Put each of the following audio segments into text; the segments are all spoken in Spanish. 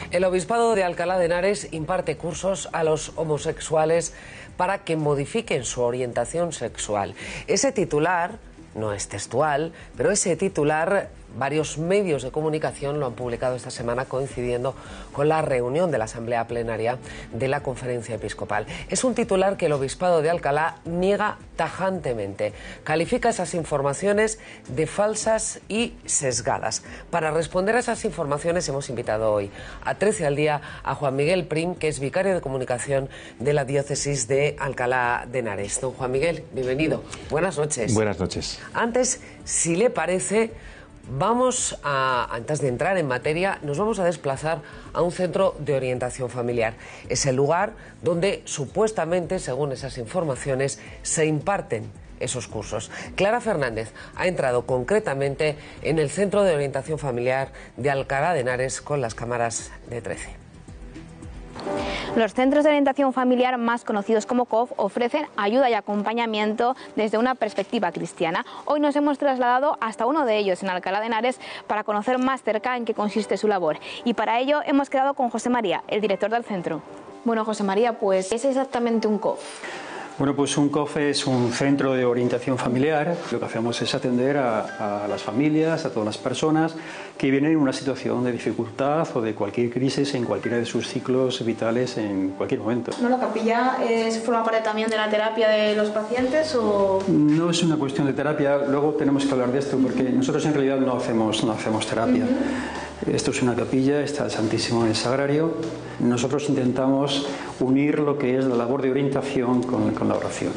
El Obispado de Alcalá de Henares imparte cursos a los homosexuales para que modifiquen su orientación sexual. Ese titular no es textual, pero ese titular varios medios de comunicación lo han publicado esta semana coincidiendo con la reunión de la Asamblea Plenaria de la Conferencia Episcopal. Es un titular que el Obispado de Alcalá niega tajantemente. Califica esas informaciones de falsas y sesgadas. Para responder a esas informaciones hemos invitado hoy a 13 al día a Juan Miguel Prim, que es vicario de comunicación de la Diócesis de Alcalá de Henares. Don Juan Miguel, bienvenido. Buenas noches. Buenas noches. Antes, si le parece, antes de entrar en materia, nos vamos a desplazar a un centro de orientación familiar. Es el lugar donde supuestamente, según esas informaciones, se imparten esos cursos. Clara Fernández ha entrado concretamente en el centro de orientación familiar de Alcalá de Henares con las cámaras de 13. Los centros de orientación familiar, más conocidos como COF, ofrecen ayuda y acompañamiento desde una perspectiva cristiana. Hoy nos hemos trasladado hasta uno de ellos, en Alcalá de Henares, para conocer más cerca en qué consiste su labor. Y para ello hemos quedado con José María, el director del centro. Bueno, José María, pues, ¿qué es exactamente un COF? Bueno, pues un COF es un centro de orientación familiar. Lo que hacemos es atender a las familias, a todas las personas que vienen en una situación de dificultad o de cualquier crisis en cualquiera de sus ciclos vitales en cualquier momento. ¿No, la capilla forma parte también de la terapia de los pacientes o...? No es una cuestión de terapia, luego tenemos que hablar de esto porque nosotros en realidad no hacemos terapia. Esto es una capilla, está el Santísimo en el Sagrario. Nosotros intentamos unir lo que es la labor de orientación con la oración.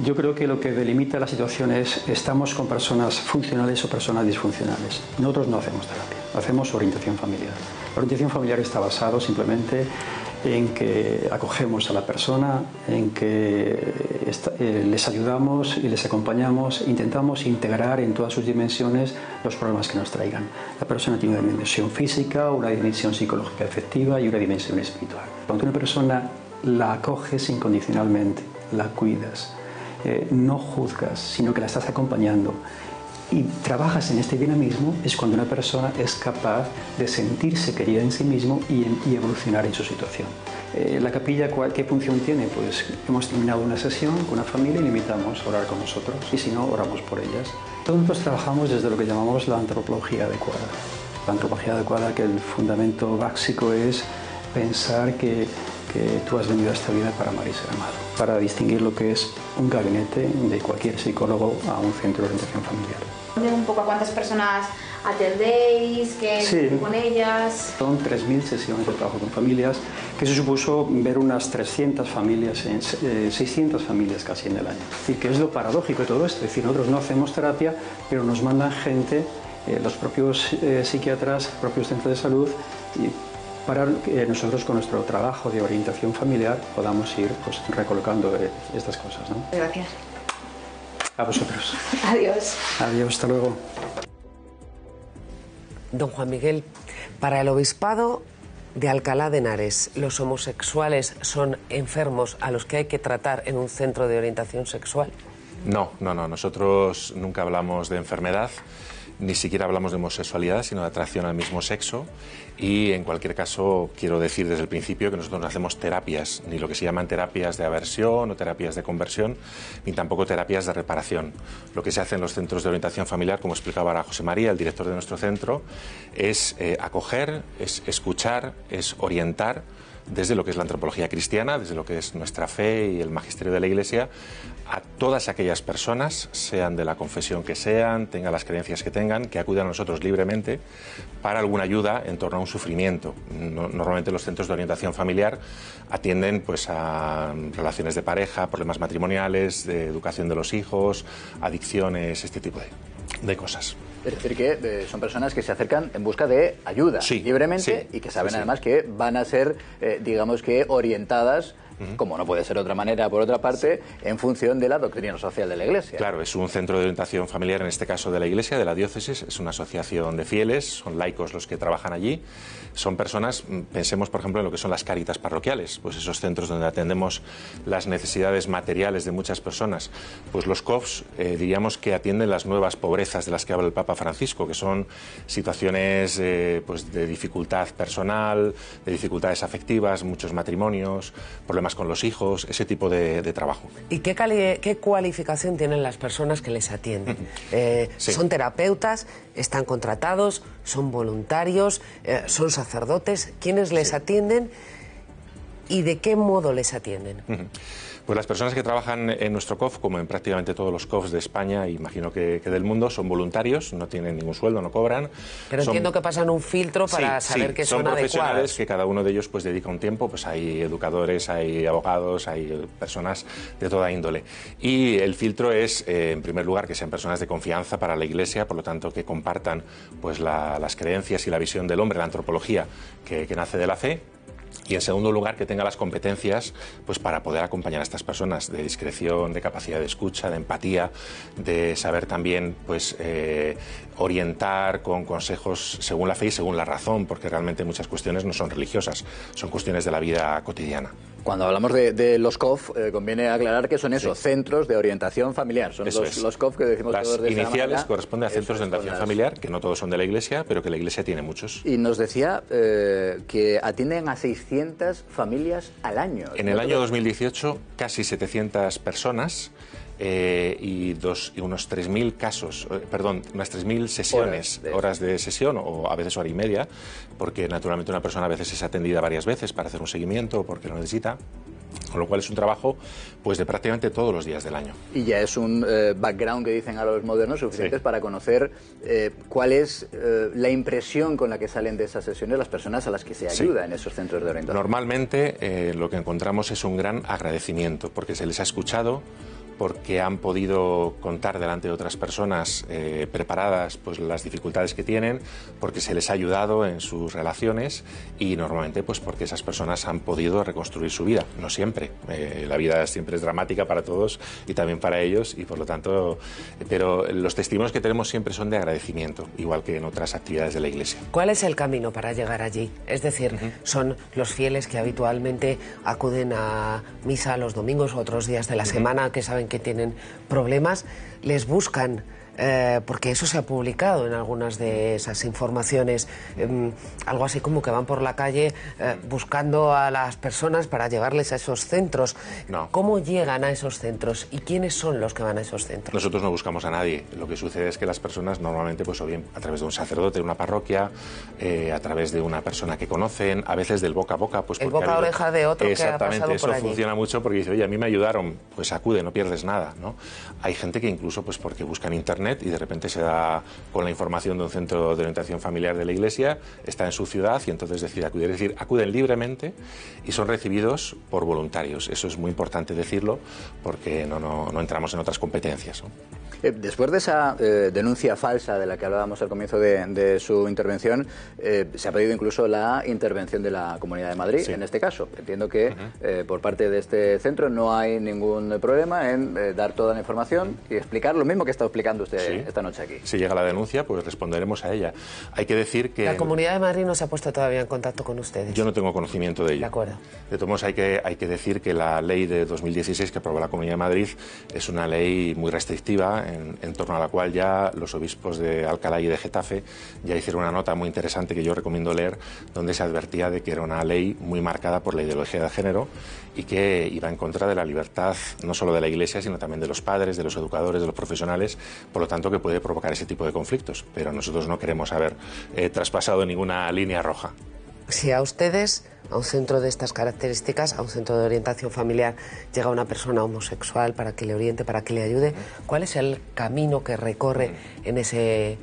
Yo creo que lo que delimita la situación es estamos con personas funcionales o personas disfuncionales. Nosotros no hacemos terapia, hacemos orientación familiar. La orientación familiar está basada simplemente en que acogemos a la persona, en que les ayudamos y les acompañamos, intentamos integrar en todas sus dimensiones los problemas que nos traigan. La persona tiene una dimensión física, una dimensión psicológica afectiva y una dimensión espiritual. Cuando una persona la acoges incondicionalmente, la cuidas, no juzgas, sino que la estás acompañando y trabajas en este dinamismo, es cuando una persona es capaz de sentirse querida en sí mismo y evolucionar en su situación. La capilla, ¿qué función tiene? Pues hemos terminado una sesión con una familia y le invitamos a orar con nosotros, y si no, oramos por ellas. Todos nosotros trabajamos desde lo que llamamos la antropología adecuada. La antropología adecuada, que el fundamento básico es pensar que tú has venido a esta vida para amar y ser amado, para distinguir lo que es un gabinete de cualquier psicólogo a un centro de orientación familiar. Un poco a cuántas personas atendéis, qué con ellas. Son 3.000 sesiones de trabajo con familias, que se supuso ver unas 300 familias, 600 familias casi en el año. Y que es lo paradójico de todo esto, es decir, nosotros no hacemos terapia, pero nos mandan gente, los propios psiquiatras, propios centros de salud, para que nosotros con nuestro trabajo de orientación familiar podamos ir recolocando estas cosas, ¿no? Gracias. A vosotros. Adiós. Adiós, hasta luego. Don Juan Miguel, para el Obispado de Alcalá de Henares, ¿los homosexuales son enfermos a los que hay que tratar en un centro de orientación sexual? No. Nosotros nunca hablamos de enfermedad, ni siquiera hablamos de homosexualidad, sino de atracción al mismo sexo. Y en cualquier caso, quiero decir desde el principio que nosotros no hacemos terapias, ni lo que se llaman terapias de aversión o terapias de conversión, ni tampoco terapias de reparación. Lo que se hace en los centros de orientación familiar, como explicaba ahora José María, el director de nuestro centro, es acoger, es escuchar, es orientar desde lo que es la antropología cristiana, desde lo que es nuestra fe y el magisterio de la Iglesia, a todas aquellas personas, sean de la confesión que sean, tengan las creencias que tengan, que acudan a nosotros libremente para alguna ayuda en torno a un sufrimiento. Normalmente los centros de orientación familiar atienden pues a relaciones de pareja, problemas matrimoniales, de educación de los hijos, adicciones, este tipo de cosas. Es decir, que son personas que se acercan en busca de ayuda libremente y que saben además que van a ser, digamos que, orientadas como no puede ser de otra manera, por otra parte, en función de la doctrina social de la Iglesia. Claro, es un centro de orientación familiar, en este caso de la Iglesia, de la diócesis, es una asociación de fieles, son laicos los que trabajan allí, son personas, pensemos por ejemplo en lo que son las cáritas parroquiales, pues esos centros donde atendemos las necesidades materiales de muchas personas, pues los COFs diríamos que atienden las nuevas pobrezas de las que habla el Papa Francisco, que son situaciones pues de dificultad personal, de dificultades afectivas, muchos matrimonios, problemas con los hijos, ese tipo de trabajo. ¿Y qué cualificación tienen las personas que les atienden? Sí. ¿Son terapeutas? ¿Están contratados? ¿Son voluntarios? ¿Son sacerdotes? ¿Quiénes les atienden? ¿Y de qué modo les atienden? Pues las personas que trabajan en nuestro COF, como en prácticamente todos los COFs de España, imagino que del mundo, son voluntarios, no tienen ningún sueldo, no cobran. Pero entiendo que pasan un filtro para saber que son profesionales adecuados. que cada uno de ellos pues dedica un tiempo, pues hay educadores, hay abogados, hay personas de toda índole. Y el filtro es, en primer lugar, que sean personas de confianza para la Iglesia, por lo tanto que compartan pues las creencias y la visión del hombre, la antropología que nace de la fe. Y en segundo lugar, que tenga las competencias pues para poder acompañar a estas personas, de discreción, de capacidad de escucha, de empatía, de saber también pues orientar con consejos según la fe y según la razón, porque realmente muchas cuestiones no son religiosas, son cuestiones de la vida cotidiana. Cuando hablamos de los COF, conviene aclarar que son esos centros de orientación familiar. Son los COF que decimos las todos de esa iniciales manera. corresponden a centros de orientación familiar, que no todos son de la Iglesia, pero que la Iglesia tiene muchos. Y nos decía que atienden a 600 familias al año. En el año 2018, casi 700 personas y unos 3.000 casos, unas 3.000 sesiones, horas de sesión, o a veces hora y media, porque naturalmente una persona a veces es atendida varias veces para hacer un seguimiento o porque lo necesita. Con lo cual es un trabajo pues de prácticamente todos los días del año. Y ya es un background que dicen a los modernos suficientes para conocer cuál es la impresión con la que salen de esas sesiones las personas a las que se ayuda en esos centros de orientación. Normalmente lo que encontramos es un gran agradecimiento porque se les ha escuchado, porque han podido contar delante de otras personas preparadas pues las dificultades que tienen, porque se les ha ayudado en sus relaciones y normalmente pues porque esas personas han podido reconstruir su vida. No siempre, la vida siempre es dramática para todos y también para ellos y por lo tanto, pero los testimonios que tenemos siempre son de agradecimiento, igual que en otras actividades de la Iglesia. ¿Cuál es el camino para llegar allí? Es decir, son los fieles que habitualmente acuden a misa los domingos o otros días de la semana, que saben que tienen problemas, les buscan, porque eso se ha publicado en algunas de esas informaciones, algo así como que van por la calle buscando a las personas para llevarles a esos centros. No. ¿Cómo llegan a esos centros y quiénes son los que van a esos centros? Nosotros no buscamos a nadie. Lo que sucede es que las personas normalmente, pues o bien a través de un sacerdote de una parroquia, a través de una persona que conocen, a veces del boca a boca, pues el boca a oreja de otro que ha pasado por allí. Exactamente, eso funciona mucho porque dice, oye, a mí me ayudaron, pues acude, no pierdes nada, ¿no? Hay gente que incluso, pues porque buscan internet y de repente se da con la información de un centro de orientación familiar de la Iglesia, está en su ciudad y entonces decide acudir. Es decir, acuden libremente y son recibidos por voluntarios. Eso es muy importante decirlo porque no entramos en otras competencias, ¿no? Después de esa denuncia falsa de la que hablábamos al comienzo de su intervención, se ha pedido incluso la intervención de la Comunidad de Madrid, en este caso. Entiendo que por parte de este centro no hay ningún problema en dar toda la información y explicar lo mismo que está explicando usted esta noche aquí. Si llega la denuncia, pues responderemos a ella. Hay que decir que... La Comunidad de Madrid no se ha puesto todavía en contacto con ustedes. Yo no tengo conocimiento de ello. De acuerdo. De todos modos, hay que decir que la ley de 2016 que aprobó la Comunidad de Madrid es una ley muy restrictiva en torno a la cual ya los obispos de Alcalá y de Getafe ya hicieron una nota muy interesante que yo recomiendo leer, donde se advertía de que era una ley muy marcada por la ideología de género y que iba en contra de la libertad no solo de la Iglesia, sino también de los padres, de los educadores, de los profesionales, por lo tanto que puede provocar ese tipo de conflictos. Pero nosotros no queremos haber traspasado ninguna línea roja. Si a ustedes, a un centro de estas características, a un centro de orientación familiar, llega una persona homosexual para que le oriente, para que le ayude, ¿cuál es el camino que recorre en ese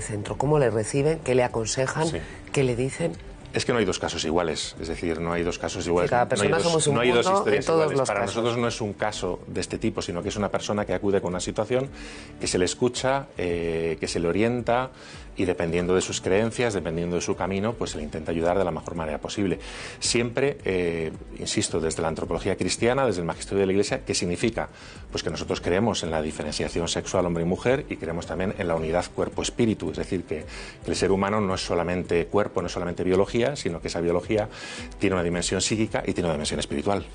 centro? ¿Cómo le reciben? ¿Qué le aconsejan? ¿Qué le dicen? Es que no hay dos casos iguales, es decir, no hay dos casos iguales. Sí, cada persona somos un no hay dos mundo historias en todos iguales. los Para casos. nosotros no es un caso de este tipo, sino que es una persona que acude con una situación, que se le escucha, que se le orienta y dependiendo de sus creencias, dependiendo de su camino, pues se le intenta ayudar de la mejor manera posible. Siempre, insisto, desde la antropología cristiana, desde el magisterio de la Iglesia, ¿qué significa? Pues que nosotros creemos en la diferenciación sexual hombre y mujer y creemos también en la unidad cuerpo-espíritu, es decir, que el ser humano no es solamente cuerpo, no es solamente biología, sino que esa biología tiene una dimensión psíquica y tiene una dimensión espiritual.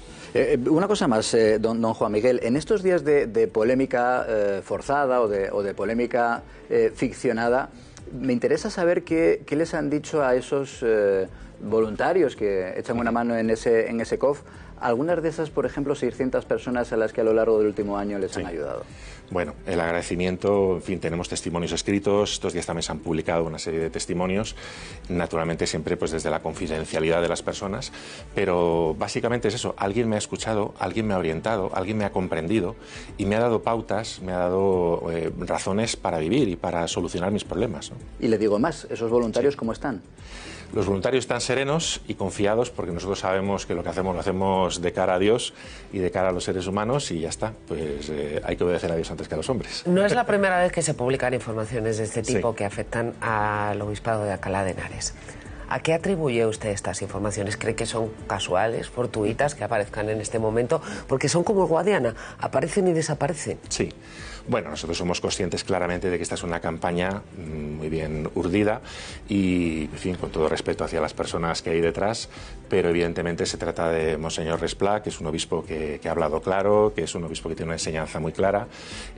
Una cosa más, don Juan Miguel. En estos días de polémica forzada o de polémica ficcionada, me interesa saber qué les han dicho a esos voluntarios que echan una mano en ese COF. Algunas de esas, por ejemplo, 600 personas a las que a lo largo del último año les han ayudado. Bueno, el agradecimiento, en fin, tenemos testimonios escritos, estos días también se han publicado una serie de testimonios, naturalmente siempre pues desde la confidencialidad de las personas, pero básicamente es eso, alguien me ha escuchado, alguien me ha orientado, alguien me ha comprendido y me ha dado pautas, me ha dado razones para vivir y para solucionar mis problemas, ¿no? Y le digo más, ¿esos voluntarios cómo están? Los voluntarios están serenos y confiados porque nosotros sabemos que lo que hacemos lo hacemos de cara a Dios y de cara a los seres humanos y ya está, pues hay que obedecer a Dios antes que a los hombres. No es la primera vez que se publican informaciones de este tipo Sí. que afectan al obispado de Alcalá de Henares. ¿A qué atribuye usted estas informaciones? ¿Cree que son casuales, fortuitas, que aparezcan en este momento? Porque son como el Guadiana, aparecen y desaparecen. Sí. Bueno, nosotros somos conscientes claramente de que esta es una campaña muy bien urdida y, en fin, con todo respeto hacia las personas que hay detrás, pero evidentemente se trata de Monseñor Resplá, que es un obispo que ha hablado claro, que es un obispo que tiene una enseñanza muy clara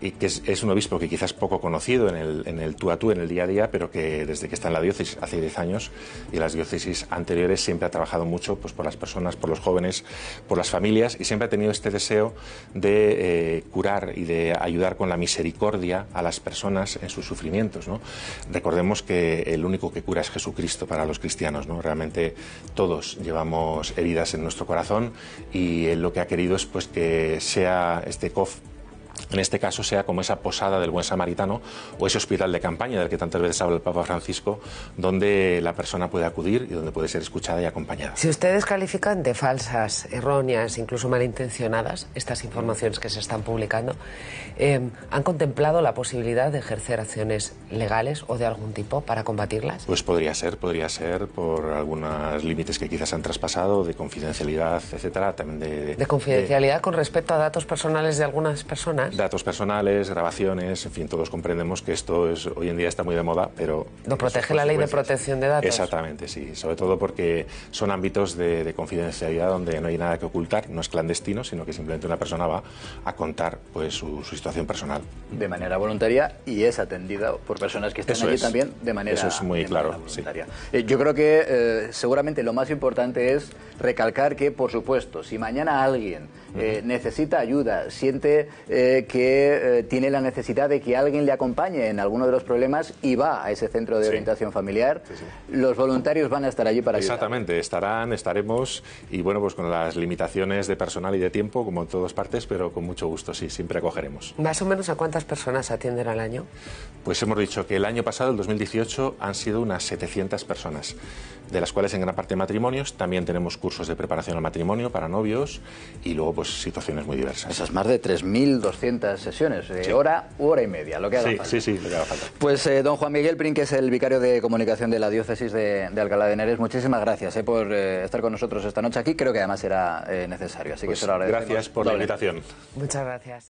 y que es un obispo que quizás poco conocido en el tú a tú, en el día a día, pero que desde que está en la diócesis hace 10 años y las diócesis anteriores siempre ha trabajado mucho pues, por las personas, por los jóvenes, por las familias y siempre ha tenido este deseo de curar y de ayudar con la misericordia a las personas en sus sufrimientos, ¿no? Recordemos que el único que cura es Jesucristo para los cristianos, ¿no? Realmente todos llevamos heridas en nuestro corazón y él lo que ha querido es pues que sea este COF, en este caso sea como esa posada del buen samaritano o ese hospital de campaña del que tantas veces habla el Papa Francisco, donde la persona puede acudir y donde puede ser escuchada y acompañada. Si ustedes califican de falsas, erróneas, incluso malintencionadas estas informaciones que se están publicando, ¿han contemplado la posibilidad de ejercer acciones legales o de algún tipo para combatirlas? Pues podría ser por algunos límites que quizás han traspasado, de confidencialidad, etcétera, también ¿De confidencialidad con respecto a datos personales de algunas personas? Datos personales, grabaciones, en fin, todos comprendemos que esto hoy en día está muy de moda, pero... ¿Lo protege la ley de protección de datos? Exactamente, sí, sobre todo porque son ámbitos de confidencialidad donde no hay nada que ocultar, no es clandestino, sino que simplemente una persona va a contar pues su situación personal. De manera voluntaria y es atendida por personas que están Eso allí es. también de manera Eso es muy claro, voluntaria. Sí. Yo creo que seguramente lo más importante es recalcar que, por supuesto, si mañana alguien necesita ayuda, siente que tiene la necesidad de que alguien le acompañe en alguno de los problemas y va a ese centro de orientación familiar, los voluntarios van a estar allí para ayudar. Exactamente, estaremos y bueno, pues con las limitaciones de personal y de tiempo, como en todas partes, pero con mucho gusto, sí, siempre acogeremos. ¿Más o menos a cuántas personas atienden al año? Pues hemos dicho que el año pasado, el 2018, han sido unas 700 personas, de las cuales en gran parte matrimonios, también tenemos cursos de preparación al matrimonio para novios y luego pues situaciones muy diversas. Esas más de 3.200 sesiones, hora y media, lo que haga falta. Sí, lo que haga falta. Pues don Juan Miguel Prin, que es el vicario de comunicación de la diócesis de Alcalá de Henares, muchísimas gracias por estar con nosotros esta noche aquí, creo que además era necesario, así Pues que se lo agradecemos. gracias por la invitación. Muchas gracias.